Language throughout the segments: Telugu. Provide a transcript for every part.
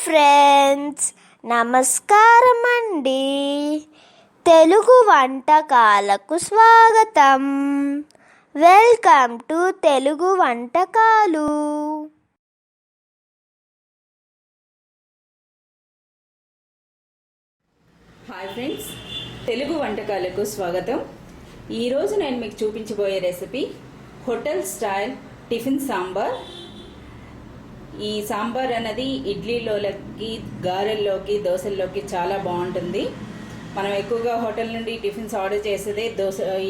ఫ్రెండ్స్, నమస్కారం అండి. తెలుగు వంటకాలకు స్వాగతం. వెల్కమ్ టు తెలుగు వంటకాలు. హాయ్ ఫ్రెండ్స్, తెలుగు వంటకాలకు స్వాగతం. ఈరోజు నేను మీకు చూపించబోయే recipe hotel style tiffin sambar. ఈ సాంబార్ అన్నది ఇడ్లీలోకి, గారెల్లోకి, దోశల్లోకి చాలా బాగుంటుంది. మనం ఎక్కువగా హోటల్ నుండి టిఫిన్స్ ఆర్డర్ చేసేదే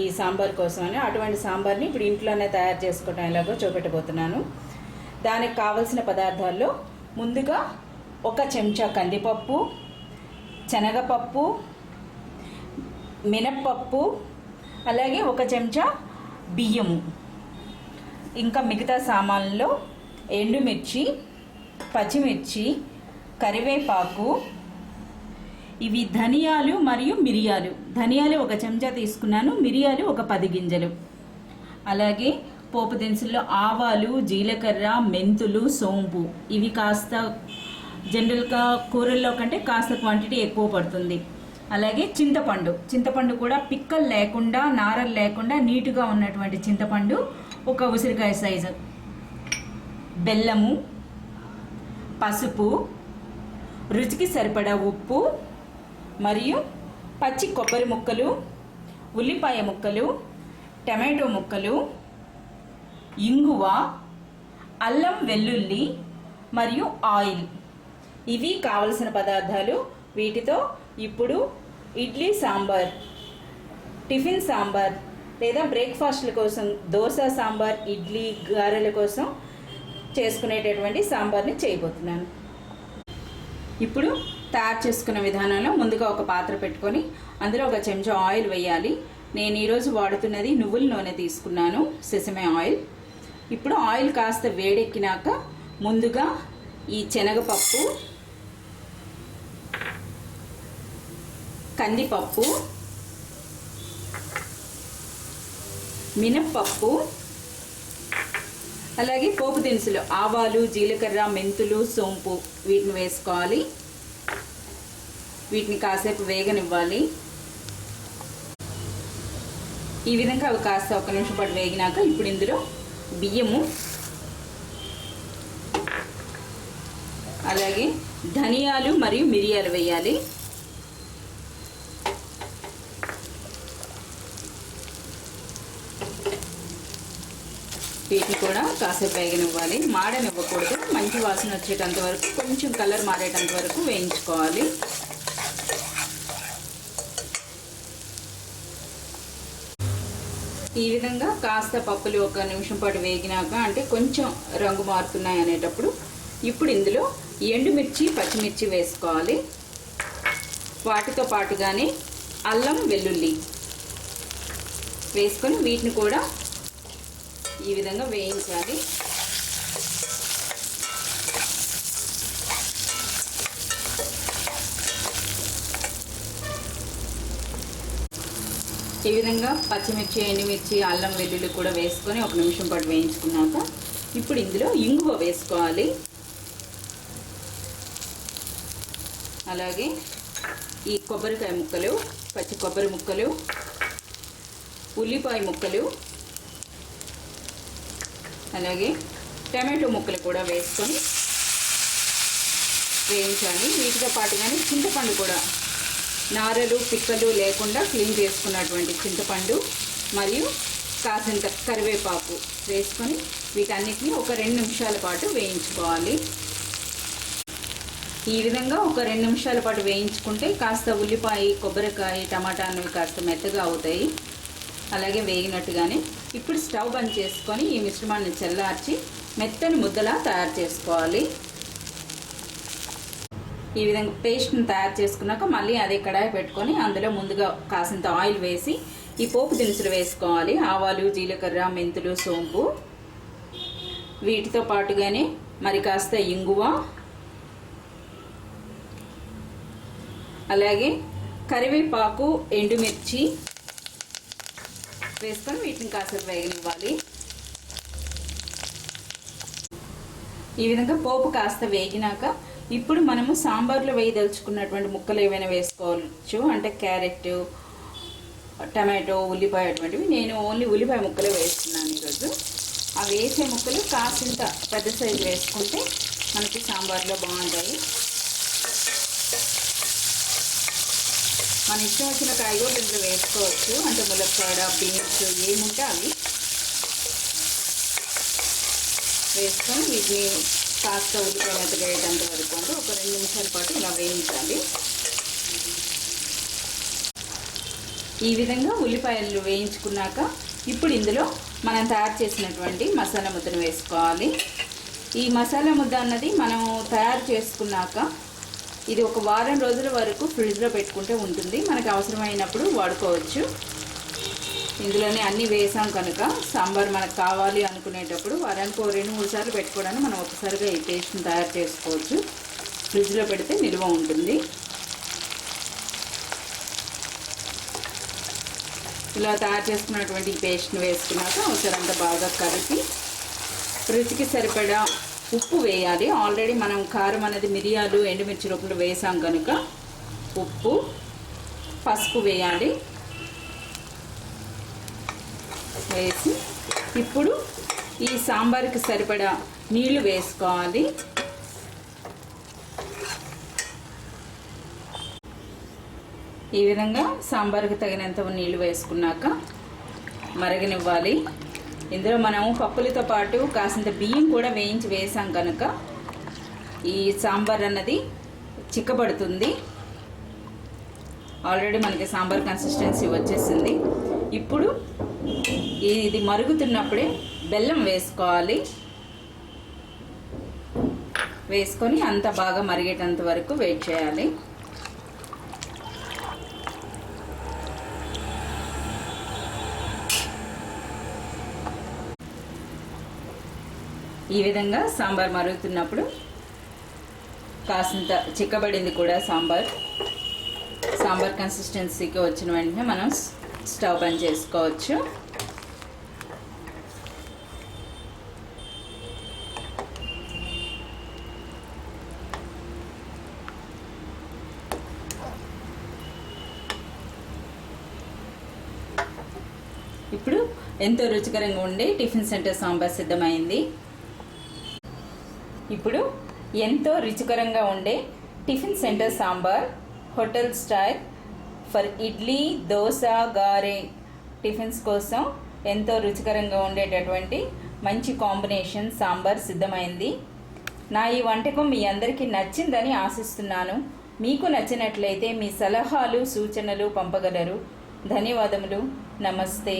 ఈ సాంబార్ కోసమని. అటువంటి సాంబార్ని ఇప్పుడు ఇంట్లోనే తయారు చేసుకోవడం ఎలాగో చూపెట్టబోతున్నాను. దానికి కావలసిన పదార్థాల్లో ముందుగా 1 చెంచా కందిపప్పు, శనగపప్పు, మినప్పప్పు, అలాగే 1 చెంచా బియ్యము, ఇంకా మిగతా సామాన్లలో ఎండుమిర్చి, పచ్చిమిర్చి, కరివేపాకు, ఇవి ధనియాలు మరియు మిరియాలు. ధనియాలు 1 చెంచా తీసుకున్నాను, మిరియాలు ఒక 10 గింజలు. అలాగే పోపు దినుసుల్లో ఆవాలు, జీలకర్ర, మెంతులు, సోంపు. ఇవి కాస్త జనరల్గా కూరల్లో కంటే కాస్త క్వాంటిటీ ఎక్కువ పడుతుంది. అలాగే చింతపండు కూడా పిక్కలు లేకుండా, నారలు లేకుండా నీటుగా ఉన్నటువంటి చింతపండు, 1 ఉసిరికాయ సైజు. బెల్లము, పసుపు, రుచికి సరిపడా ఉప్పు, మరియు పచ్చి కొబ్బరి ముక్కలు, ఉల్లిపాయ ముక్కలు, టమాటో ముక్కలు, ఇంగువ, అల్లం వెల్లుల్లి మరియు ఆయిల్. ఇవి కావలసిన పదార్థాలు. వీటితో ఇప్పుడు ఇడ్లీ సాంబార్, టిఫిన్ సాంబార్ లేదా బ్రేక్ఫాస్ట్ల కోసం దోశ సాంబార్, ఇడ్లీ, గారెల కోసం చేసుకునేటటువంటి సాంబార్ని చేయబోతున్నాను. ఇప్పుడు తయారు చేసుకున్న విధానంలో ముందుగా ఒక పాత్ర పెట్టుకొని అందులో 1 చెంచా ఆయిల్ వేయాలి. నేను ఈరోజు వాడుతున్నది నువ్వుల నూనె తీసుకున్నాను, సెసమే ఆయిల్. ఇప్పుడు ఆయిల్ కాస్త వేడెక్కినాక ముందుగా ఈ శనగపప్పు, కందిపప్పు, మినప్పప్పు, అలాగే పోపు దినుసులు ఆవాలు, జీలకర్ర, మెంతులు, సోంపు వీటిని వేసుకోవాలి. వీటిని కాసేపు వేగనివ్వాలి. ఈ విధంగా అవి కాస్త 1 నిమిషం పాటు వేగినాక ఇప్పుడు ఇందులో బియ్యము, అలాగే ధనియాలు మరియు మిరియాలు వేయాలి. వీటిని కూడా కాసేపు వేగనివ్వాలి. మాడనివ్వకూడదు. మంచి వాసన వచ్చేటంత వరకు, కొంచెం కలర్ మారేటంత వరకు వేయించుకోవాలి. ఈ విధంగా కాస్త పప్పులు 1 నిమిషం పాటు వేగినాక, అంటే కొంచెం రంగు మారుతున్నాయి అనేటప్పుడు ఇప్పుడు ఇందులో ఎండుమిర్చి, పచ్చిమిర్చి వేసుకోవాలి. వాటితో పాటుగానే అల్లం వెల్లుల్లి వేసుకొని వీటిని కూడా ఈ విధంగా వేయించాలి. ఈ విధంగా పచ్చిమిర్చి, ఎండుమిర్చి, అల్లం వెల్లుల్లి కూడా వేసుకొని 1 నిమిషం పాటు వేయించుకున్నాక ఇప్పుడు ఇందులో ఇంగువ వేసుకోవాలి. అలాగే ఈ కొబ్బరికాయ ముక్కలు, పచ్చి కొబ్బరి ముక్కలు, ఉల్లిపాయ ముక్కలు, అలాగే టమాటో ముక్కలు కూడా వేసుకొని వేయించాలి. వీటితో పాటుగానే చింతపండు కూడా, నారలు, పిక్కలు లేకుండా క్లీన్ చేసుకున్నటువంటి చింతపండు మరియు కాసింత కరివేపాకు వేసుకొని వీటన్నిటిని 2 నిమిషాల పాటు వేయించుకోవాలి. ఈ విధంగా 2 నిమిషాల పాటు వేయించుకుంటే కాస్త ఉల్లిపాయ, కొబ్బరికాయ, టమాటా అనేవి కాస్త మెత్తగా అవుతాయి. అలాగే వేగినట్టుగానే ఇప్పుడు స్టవ్ బంద్ చేసుకొని ఈ మిశ్రమాన్ని చల్లార్చి మెత్తని ముద్దలా తయారు చేసుకోవాలి. ఈ విధంగా పేస్ట్ని తయారు చేసుకున్నాక మళ్ళీ అదే కడాయి పెట్టుకొని అందులో ముందుగా కాసింత ఆయిల్ వేసి ఈ పోపు దినుసులు వేసుకోవాలి. ఆవాలు, జీలకర్ర, మెంతులు, సోంపు. వీటితో పాటుగానే మరి కాస్త ఇంగువ, అలాగే కరివేపాకు, ఎండుమిర్చి వేసుకొని వీటిని కాసేపు వేగనివ్వాలి. ఈ విధంగా పోపు కాస్త వేగినాక ఇప్పుడు మనము సాంబార్లో వేయదలుచుకున్నటువంటి ముక్కలు ఏవైనా వేసుకోవచ్చు. అంటే క్యారెట్, టమాటో, ఉల్లిపాయ అటువంటివి. నేను ఓన్లీ ఉల్లిపాయ ముక్కలే వేస్తున్నాను ఈరోజు. ఆ వేసే ముక్కలు కాసింత పెద్ద సైజు వేసుకుంటే మనకి సాంబార్లో బాగుంటాయి. మన ఇష్టం వచ్చిన కాయగూరలు ఇంట్లో వేసుకోవచ్చు. అంటే ములక్కాడ, బీన్స్ ఏముంటే అవి వేసుకొని వీటిని కాస్త ఉల్లిపాయ మెత్తగయ్యేటంత వరకు అంటే ఒక 2 నిమిషాల పాటు ఇలా వేయించాలి. ఈ విధంగా ఉల్లిపాయలు వేయించుకున్నాక ఇప్పుడు ఇందులో మనం తయారు చేసినటువంటి మసాలా ముద్దను వేసుకోవాలి. ఈ మసాలా ముద్ద అన్నది మనం తయారు చేసుకున్నాక ఇది ఒక వారం రోజుల వరకు ఫ్రిడ్జ్లో పెట్టుకుంటే ఉంటుంది. మనకు అవసరమైనప్పుడు వాడుకోవచ్చు. ఇందులోనే అన్నీ వేసాం కనుక సాంబార్ మనకు కావాలి అనుకునేటప్పుడు వారానికి 2-3 సార్లు పెట్టుకోవడానికి మనం ఒకసారిగా ఈ పేస్ట్ని తయారు చేసుకోవచ్చు. ఫ్రిడ్జ్లో పెడితే నిల్వ ఉంటుంది. ఇలా తయారు చేసుకున్నటువంటి ఈ పేస్ట్ని వేసుకున్నాక ఒకసారి బాగా కలిపి రుచికి సరిపడా ఉప్పు వేయాలి. ఆల్రెడీ మనం కారం అనేది మిరియాలు, ఎండుమిర్చి రూపంలో వేసాం కనుక ఉప్పు, పసుపు వేయాలి. వేసి ఇప్పుడు ఈ సాంబార్కి సరిపడా నీళ్లు వేసుకోవాలి. ఈ విధంగా సాంబార్కి తగినంత నీళ్లు వేసుకున్నాక మరగనివ్వాలి. ఇందులో మనము పప్పులతో పాటు కాసింత బియ్యం కూడా వేయించి వేసాం కనుక ఈ సాంబార్ అన్నది చిక్కబడుతుంది. ఆల్రెడీ మనకి సాంబార్ కన్సిస్టెన్సీ వచ్చేసింది. ఇప్పుడు ఇది మరుగుతున్నప్పుడే బెల్లం వేసుకోవాలి. వేసుకొని అంత బాగా మరిగేటంత వరకు వెయిట్ చేయాలి. ఈ విధంగా సాంబార్ మరుగుతున్నప్పుడు కాసింత చిక్కబడింది కూడా సాంబార్ కన్సిస్టెన్సీకి వచ్చిన వెంటనే మనం స్టవ్ బంద్ చేసుకోవచ్చు. ఇప్పుడు ఎంతో రుచికరంగా ఉండే టిఫిన్ సెంటర్ సాంబార్ సిద్ధమైంది. ఇప్పుడు ఎంతో రుచికరంగా ఉండే tiffin centre sambar hotel style for idli, dosa, gare tiffins కోసం ఎంతో రుచికరంగా ఉండేటటువంటి మంచి కాంబినేషన్ సాంబార్ సిద్ధమైంది. నా ఈ వంటకం మీ అందరికీ నచ్చిందని ఆశిస్తున్నాను. మీకు నచ్చినట్లయితే మీ సలహాలు, సూచనలు పంపగలరు. ధన్యవాదములు. నమస్తే.